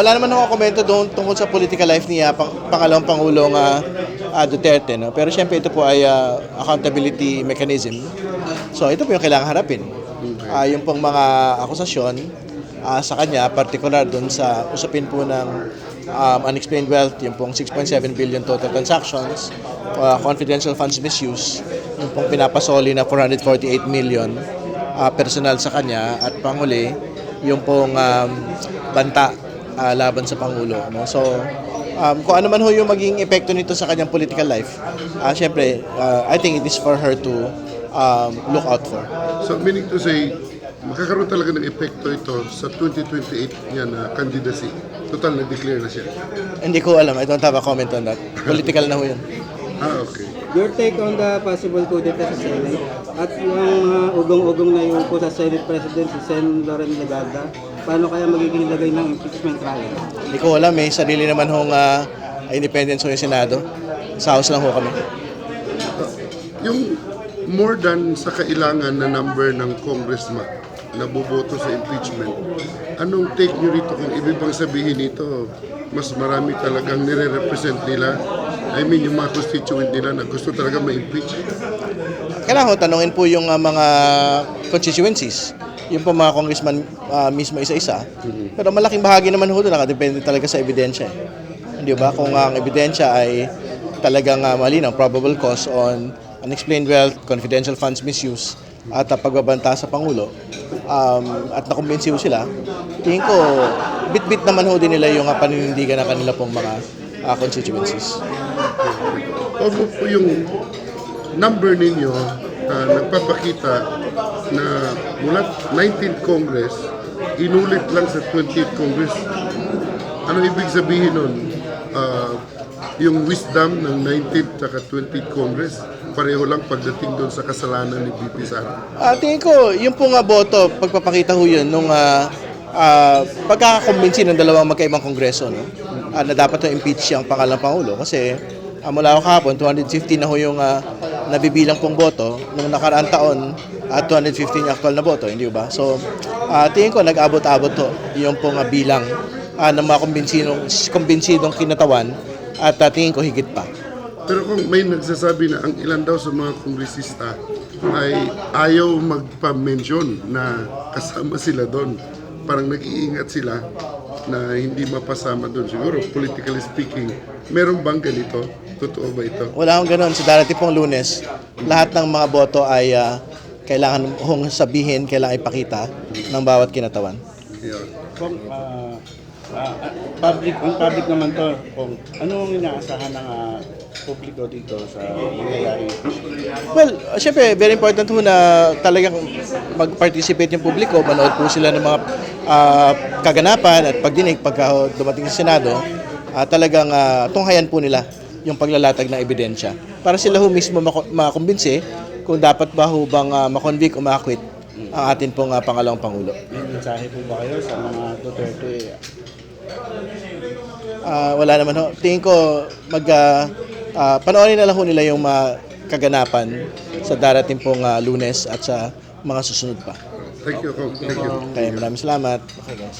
Wala naman ako komento doon tungkol sa political life niya, pangalawang Pangulong Duterte. No? Pero siyempre ito po ay accountability mechanism. So ito po yung kailangan harapin. Yung pong mga akusasyon sa kanya, particular doon sa usapin po ng unexplained wealth, yung pong 6.7 billion total transactions, confidential funds misuse, yung pong pinapasoli na 448 million personal sa kanya, at panghuli, yung pong banta laban sa Pangulo. No? So, kung ano man ho yung maging epekto nito sa kanyang political life, syempre, I think it is for her to look out for. So meaning to say, magkakaroon talaga ng epekto ito sa 2028 niya na candidacy. Total, na-declare na siya. Hindi ko alam. I don't have a comment on that. Political na ho yun. Okay. Your take on the possible coup d'etat sa Senate at yung mga ugong-ugong na yung po sa Senate President si Sen. Loren Legarda, paano kaya magiging lagay ng impeachment trial? Hindi ko alam. May sarili naman hong independence ho yung Senado. Sa House lang ho kami. Yung more than sa kailangan na number ng congressman na boboto sa impeachment, anong take nyo rito kung ibig bang sabihin nito, mas marami talagang nire-represent nila? I mean, yung mga constituent nila na gusto talaga ma-impeach? Kailangan ko tanungin po yung mga constituencies. Yung po mga congressman mismo isa-isa. Pero malaking bahagi naman ho doon nakadepende talaga sa ebidensya. Hindi ba? Kung ang ebidensya ay talagang malinaw, probable cause on unexplained wealth, confidential funds misuse, at pagbabanta sa Pangulo, at nakumbinsiw sila, tingin ko, bit-bit naman ho din nila yung paninindigan ng kanila pong mga constituencies. Ano po yung number ninyo nagpapakita na mula 19th Congress, inulit lang sa 20th Congress? Ano ibig sabihin nun? Yung wisdom ng 19th at 20th Congress, pareho lang pagdating doon sa kasalanan ni VP Sara? Tingin ko, yung pong boto, pagpapakita ho yun nung pagkakakumbinsi ng dalawang magkaibang kongreso, no? Na dapat na impeach ang pangalawang Pangulo. Kasi mula ako kahapon, 215 na ho yung nabibilang pong boto. Nung nakaraang taon, 215 yung actual na boto, hindi ba? So, tingin ko, nag-abot-abot to yung pong bilang ng mga kumbinsidong kinatawan, at tingin ko higit pa. Pero kung may nagsasabi na ang ilan daw sa mga kongresista ay ayaw magpa-mention na kasama sila doon, parang nag-iingat sila na hindi mapasama doon. Siguro, politically speaking, meron bang ganito? Totoo ba ito? Wala akong ganun. Sa darating pong Lunes, lahat ng mga boto ay kailangan hong sabihin, kailangan ipakita ng bawat kinatawan. Yeah. Kung public naman to, kung ano ang inaasahan ng publiko dito sa nangyayari? Well, syempre, very important po na talagang mag-participate yung publiko, manood po sila ng mga kaganapan at pagdinig pagka dumating sa Senado, talagang tunghayan po nila yung paglalatag ng ebidensya para sila ho mismo makumbinsi kung dapat ba ho bang makonvict o ma-acquit ang atin pong pangalawang Pangulo. May mensahe po ba kayo sa mga Duterte? Wala naman ho. Tingin ko panoorin na lang ho nila yung mga kaganapan sa darating pong Lunes at sa mga susunod pa. Thank you, Kong. Thank you. Kaya maraming salamat. Okay, guys.